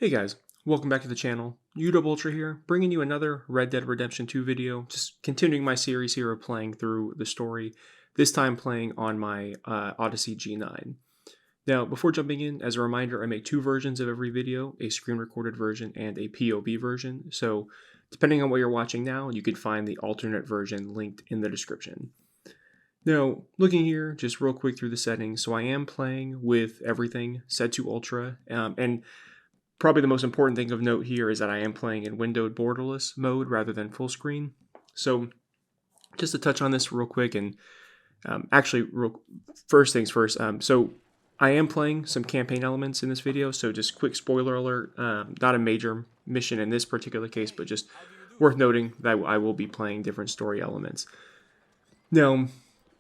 Hey guys, welcome back to the channel. Udub Ultra here, bringing you another Red Dead Redemption 2 video, just continuing my series here of playing through the story, this time playing on my Odyssey G9. Now, before jumping in, as a reminder, I make two versions of every video, a screen recorded version and a POV version, so depending on what you're watching now, you can find the alternate version linked in the description. Now, looking here, just real quick through the settings, so I am playing with everything set to Ultra, and probably the most important thing of note here is that I am playing in windowed borderless mode rather than full screen. So just to touch on this real quick and first things first. So I am playing some campaign elements in this video. So just quick spoiler alert, not a major mission in this particular case, but just worth noting that I will be playing different story elements. Now,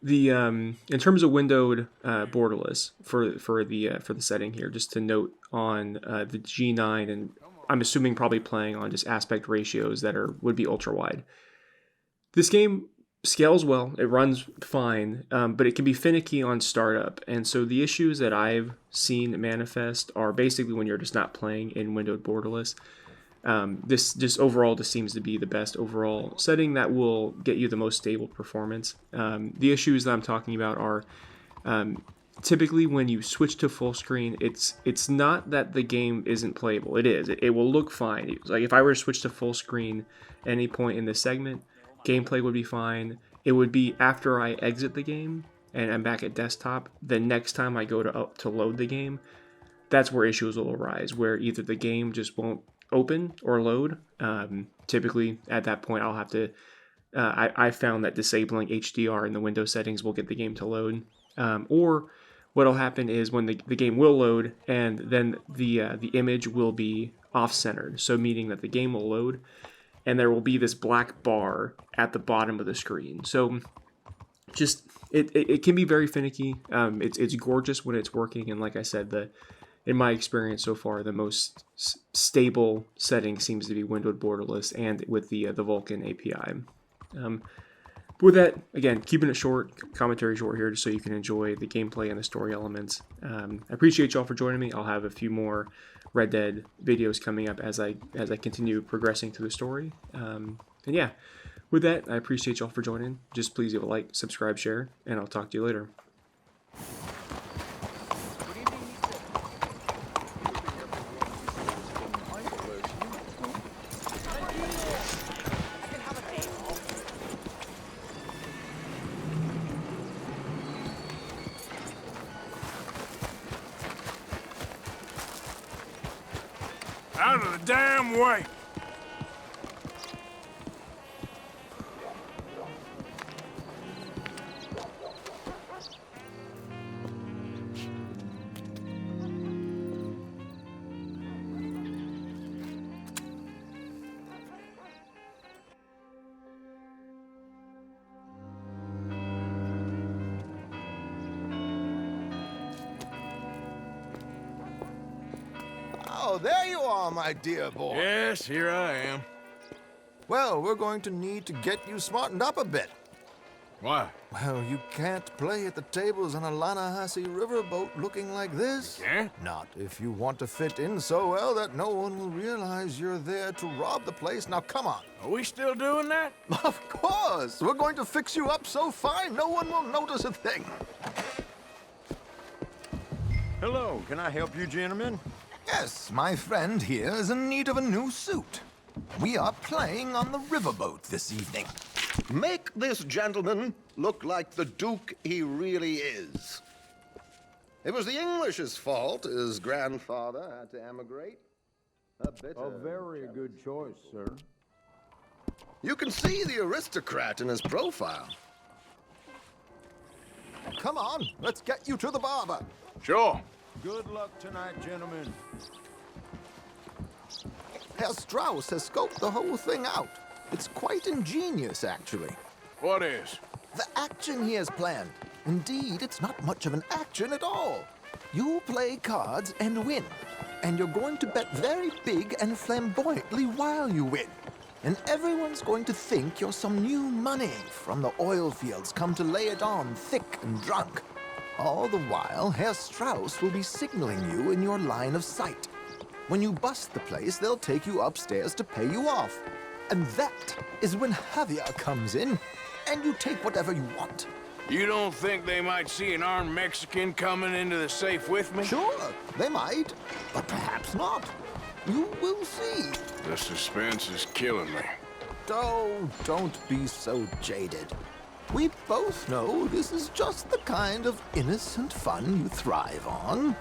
in terms of windowed borderless for the setting here, just to note on the G9, and I'm assuming probably playing on just aspect ratios that would be ultra wide. This game scales well, it runs fine, but it can be finicky on startup, and so the issues that I've seen manifest are basically when you're just not playing in windowed borderless. This just overall just seems to be the best overall setting that will get you the most stable performance. The issues that I'm talking about are typically when you switch to full screen, it's not that the game isn't playable. It is. It will look fine. Like if I were to switch to full screen at any point in this segment, gameplay would be fine. It would be after I exit the game and I'm back at desktop. The next time I go to load the game, that's where issues will arise, where either the game just won't open or load. Typically at that point I'll have to I found that disabling HDR in the Windows settings will get the game to load, or what'll happen is when the game will load and then the image will be off-centered, so meaning that the game will load and there will be this black bar at the bottom of the screen. So just it can be very finicky. It's gorgeous when it's working, and like I said, in my experience so far, the most stable setting seems to be windowed borderless and with the Vulkan API. With that, again, keeping it short, commentary short here, just so you can enjoy the gameplay and the story elements. I appreciate y'all for joining me. I'll have a few more Red Dead videos coming up as I continue progressing through the story. And yeah, with that, I appreciate y'all for joining. Just please give a like, subscribe, share, and I'll talk to you later. Out of the damn way! Oh, there you are, my dear boy. Yes, here I am. Well, we're going to need to get you smartened up a bit. Why? Well, you can't play at the tables on a Lanahasi riverboat looking like this. Yeah? Not if you want to fit in so well that no one will realize you're there to rob the place. Now, come on. Are we still doing that? Of course. We're going to fix you up so fine no one will notice a thing. Hello, can I help you, gentlemen? Yes, my friend here is in need of a new suit. We are playing on the riverboat this evening. Make this gentleman look like the Duke he really is. It was the English's fault his grandfather had to emigrate. A very good choice, sir. You can see the aristocrat in his profile. Come on, let's get you to the barber. Sure. Good luck tonight, gentlemen. Herr Strauss has scoped the whole thing out. It's quite ingenious, actually. What is? The action he has planned. Indeed, it's not much of an action at all. You play cards and win. And you're going to bet very big and flamboyantly while you win. And everyone's going to think you're some new money from the oil fields come to lay it on thick and drunk. All the while, Herr Strauss will be signaling you in your line of sight. When you bust the place, they'll take you upstairs to pay you off. And that is when Javier comes in, and you take whatever you want. You don't think they might see an armed Mexican coming into the safe with me? Sure, they might, but perhaps not. You will see. The suspense is killing me. Oh, don't be so jaded. We both know this is just the kind of innocent fun you thrive on.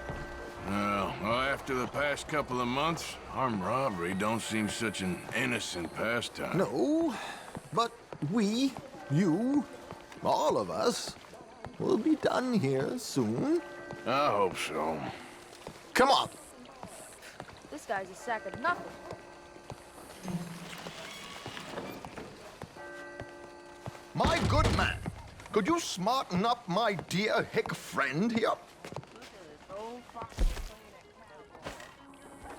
Well, after the past couple of months, armed robbery don't seem such an innocent pastime. No, but we, you, all of us, will be done here soon. I hope so. Come on. This guy's a sack of nothing. My good man, could you smarten up my dear hick friend here?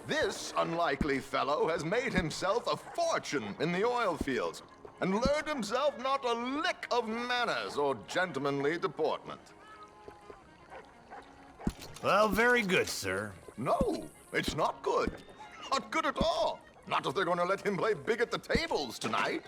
This unlikely fellow has made himself a fortune in the oil fields and learned himself not a lick of manners or gentlemanly deportment. Well, very good, sir. No, it's not good. Not good at all. Not if they're going to let him play big at the tables tonight.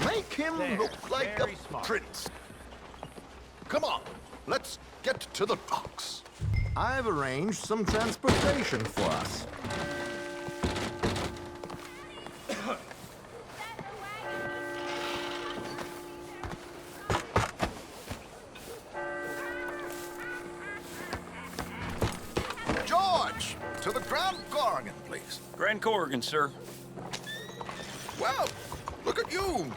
Make him look like a prince. Come on, let's get to the docks. I've arranged some transportation for us. George, to the Grand Corrigan, please. Grand Corrigan, sir. Well, look at you.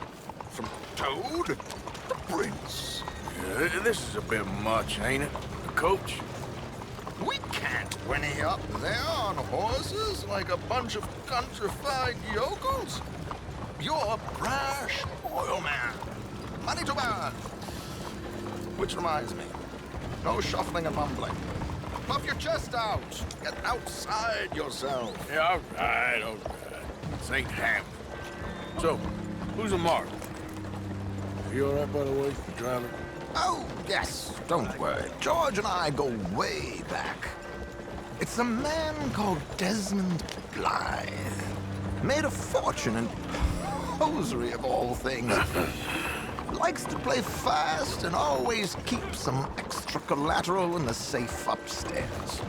From Toad to Prince. This is a bit much, ain't it? Coach? We can't whinny up there on horses like a bunch of countrified yokels. You're a brash oil man. Money to burn. Which reminds me, no shuffling and mumbling. Puff your chest out. Get outside yourself. Yeah, all right. This ain't happening. So, who's a mark? You all right, by the way, driver? Oh, yes, don't worry. George and I go way back. It's a man called Desmond Blythe. Made a fortune in hosiery of all things. Likes to play fast and always keeps some extra collateral in the safe upstairs.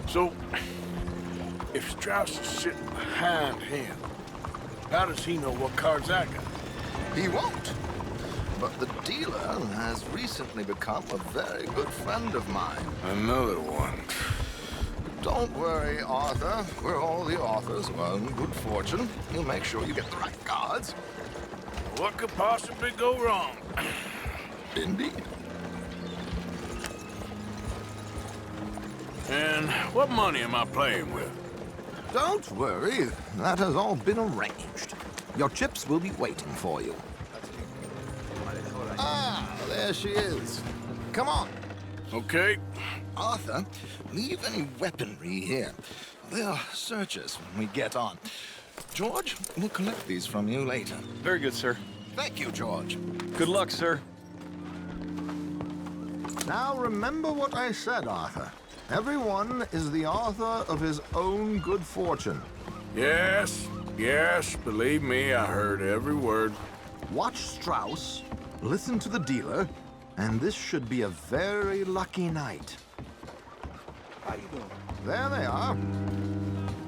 So, if Strauss is sitting behind him, how does he know what cards I got? He won't. But the dealer has recently become a very good friend of mine. Another one. Don't worry, Arthur. We're all the authors of our good fortune. He'll make sure you get the right cards. What could possibly go wrong? Indeed. And what money am I playing with? Don't worry. That has all been arranged. Your chips will be waiting for you. Ah, there she is. Come on. Okay. Arthur, leave any weaponry here. They'll search us when we get on. George, we'll collect these from you later. Very good, sir. Thank you, George. Good luck, sir. Now remember what I said, Arthur. Everyone is the author of his own good fortune. Yes, believe me, I heard every word. Watch Strauss, listen to the dealer, and this should be a very lucky night. How you doing? There they are.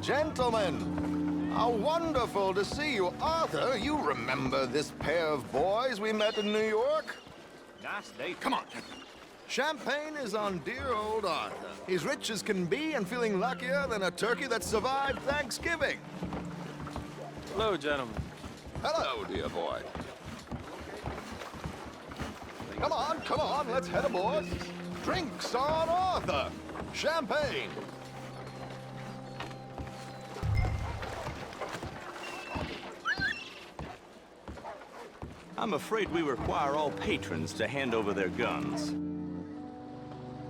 Gentlemen, how wonderful to see you. Arthur, you remember this pair of boys we met in New York? Nice day. Come on. Champagne is on dear old Arthur. He's rich as can be and feeling luckier than a turkey that survived Thanksgiving. Hello, gentlemen. Hello, dear boy. Come on, let's head aboard. Drinks on Arthur. Champagne. I'm afraid we require all patrons to hand over their guns.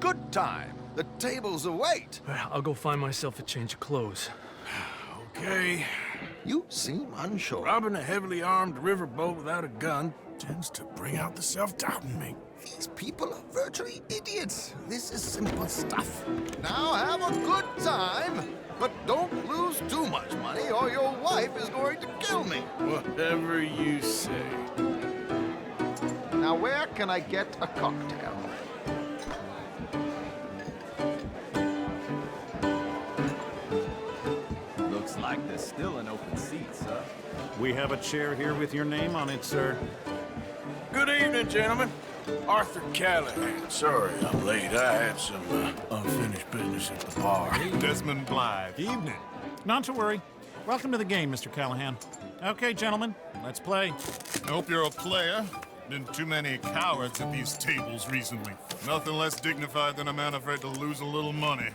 Good time. The tables await. I'll go find myself a change of clothes. Okay, You seem unsure. Robbing a heavily armed riverboat without a gun tends to bring out the self-doubt in me. These people are virtually idiots. This is simple stuff. Now have a good time, but don't lose too much money or your wife is going to kill me. Whatever you say. Now where can I get a cocktail? Looks like there's still an open seat, sir. We have a chair here with your name on it, sir. Good evening, gentlemen. Arthur Callahan. Sorry I'm late. I had some unfinished business at the bar. Desmond Blythe. Evening. Not to worry. Welcome to the game, Mr. Callahan. Okay, gentlemen, let's play. I hope you're a player. Been too many cowards at these tables recently. Nothing less dignified than a man afraid to lose a little money.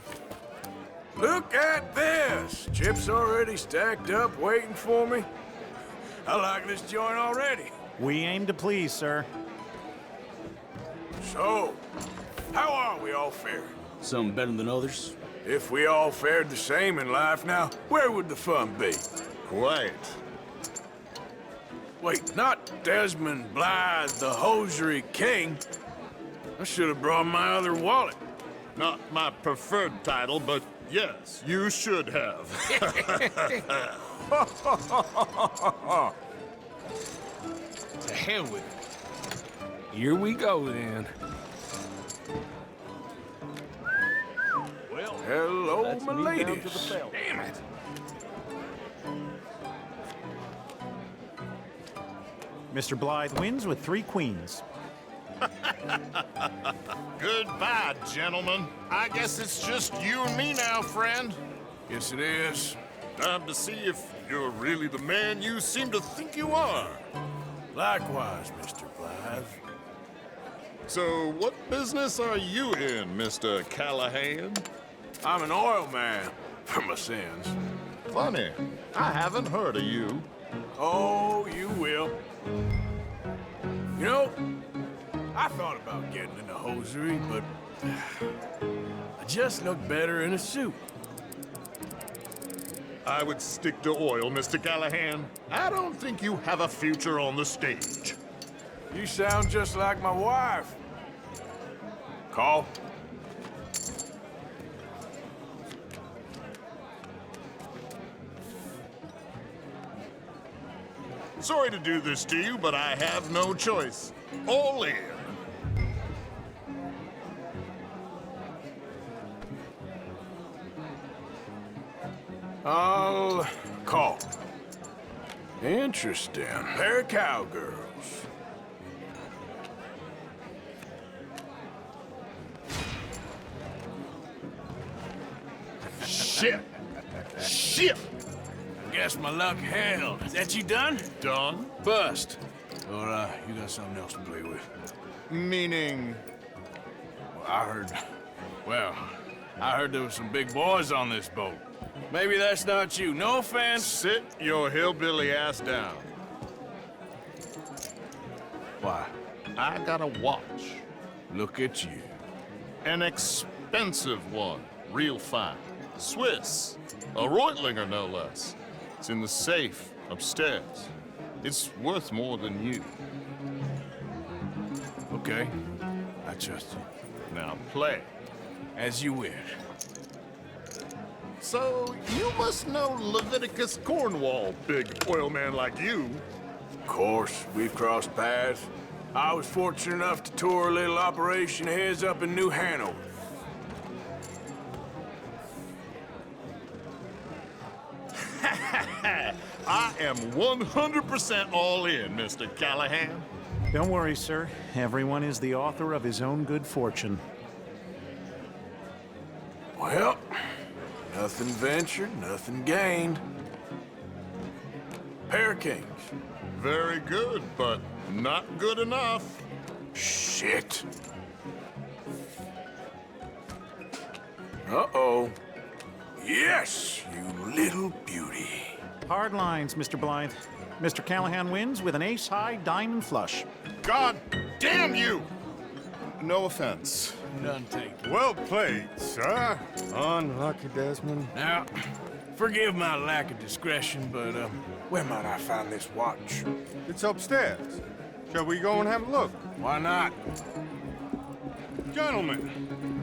Look at this! Chips already stacked up, waiting for me. I like this joint already. We aim to please, sir. So, how are we all faring? Some better than others. If we all fared the same in life now, where would the fun be? Quiet. Wait, not Desmond Blythe, the hosiery king. I should have brought my other wallet. Not my preferred title, but yes, you should have. To hell with it. Here we go then. Well, Hello, my me down ladies. to the bell. Damn it. Mr. Blythe wins with 3 queens. Goodbye, gentlemen. I guess it's just you and me now, friend. Yes, it is. Time to see if you're really the man you seem to think you are. Likewise, Mr. Blythe. So, what business are you in, Mr. Callahan? I'm an oil man, for my sins. Funny, I haven't heard of you. Oh, you will. You know, I thought about getting into hosiery, but I just look better in a suit. I would stick to oil, Mr. Callahan. I don't think you have a future on the stage. You sound just like my wife. Call. Sorry to do this to you, but I have no choice. All in. I'll call. Interesting. Pair of cowgirls. Shit! Shit! Guess my luck held. Is that you done? Done? Bust. Or, you got something else to play with? Meaning... I heard there was some big boys on this boat. Maybe that's not you. No offense. Sit your hillbilly ass down. Why? I got a watch. Look at you. An expensive one. Real fine. Swiss. A Reutlinger, no less. It's in the safe upstairs. It's worth more than you. Okay. I trust you. Now play. As you wish. So, you must know Leviticus Cornwall, big oil man like you. Of course, we've crossed paths. I was fortunate enough to tour a little operation of his up in New Hanover. I am 100% all in, Mr. Callahan. Don't worry, sir. Everyone is the author of his own good fortune. Well, nothing ventured, nothing gained. Pair kings. Very good, but not good enough. Shit. Uh-oh. Yes, you little beauty. Hard lines, Mr. Blythe. Mr. Callahan wins with an ace-high diamond flush. God damn you! No offense. None taken. Well played, sir. Unlucky, Desmond. Now, Forgive my lack of discretion, but, where might I find this watch? It's upstairs. Shall we go and have a look? Why not? Gentlemen,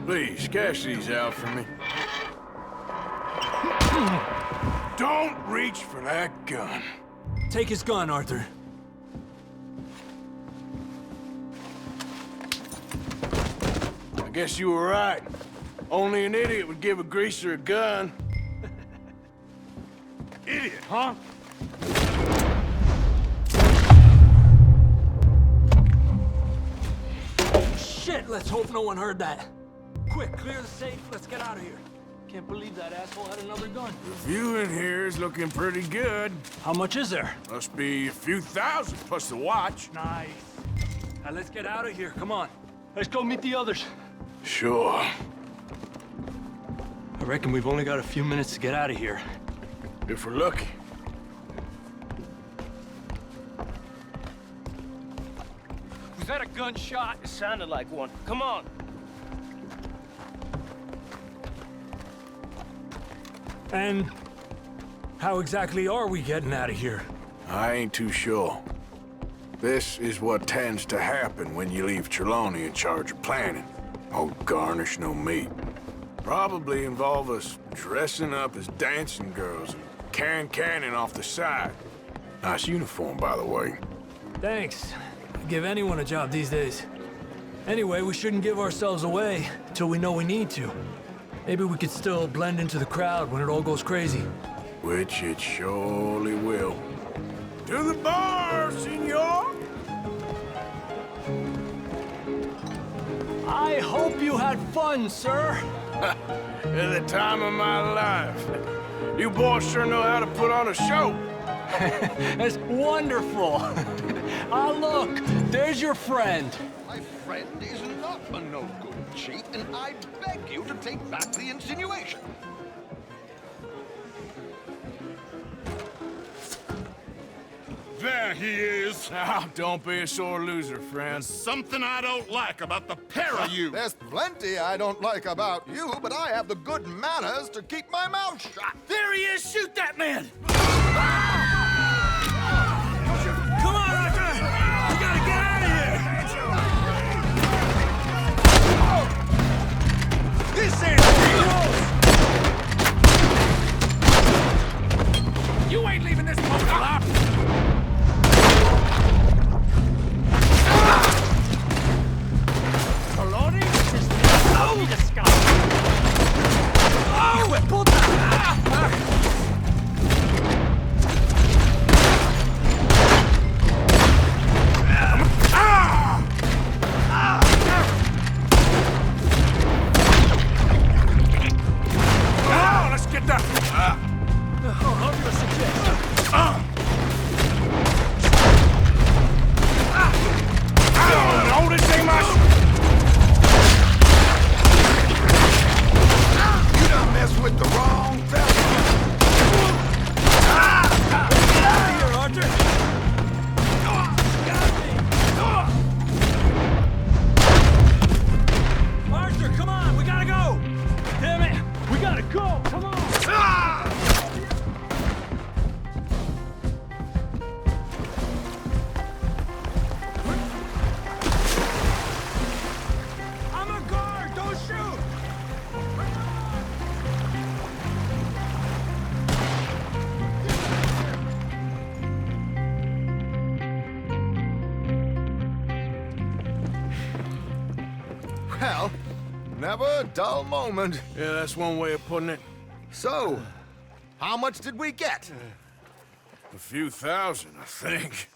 Please, cash these out for me. Don't reach for that gun. Take his gun, Arthur. I guess you were right. Only an idiot would give a greaser a gun. idiot, huh? Shit, let's hope no one heard that. Quick, clear the safe, let's get out of here. Can't believe that asshole had another gun. The view in here is looking pretty good. How much is there? Must be a few thousand plus the watch. Nice. Now let's get out of here, come on. Let's go meet the others. Sure. I reckon we've only got a few minutes to get out of here. If we're lucky. Was that a gunshot? It sounded like one. Come on. And how exactly are we getting out of here? I ain't too sure. This is what tends to happen when you leave Trelawney in charge of planning. Oh, garnish no meat. Probably involve us dressing up as dancing girls and carrying cannon off the side. Nice uniform, by the way. Thanks. I'd give anyone a job these days. Anyway, we shouldn't give ourselves away until we know we need to. Maybe we could still blend into the crowd when it all goes crazy. Which it surely will. To the bar, senor! I hope you had fun, sir. At the time of my life. You boys sure know how to put on a show. That's wonderful. Ah, look, there's your friend. My friend is not a no-good cheat, and I beg you to take back the insinuation. There he is. Now, don't be a sore loser, friend. Something I don't like about the pair of you. There's plenty I don't like about you, but I have the good manners to keep my mouth shut. There he is! Shoot that man! Come on, Arthur! We gotta get out of here! This ain't You ain't leaving this boat alive! Well, never a dull moment. Yeah, that's one way of putting it. So, how much did we get? A few thousand, I think.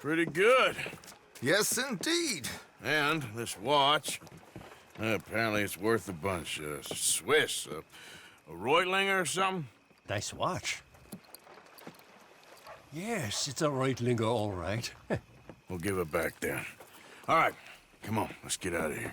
Pretty good. Yes, indeed. And this watch, apparently it's worth a bunch. Swiss, a Reutlinger or something? Nice watch. Yes, it's a Reutlinger, all right. We'll give it back then. All right, come on, let's get out of here.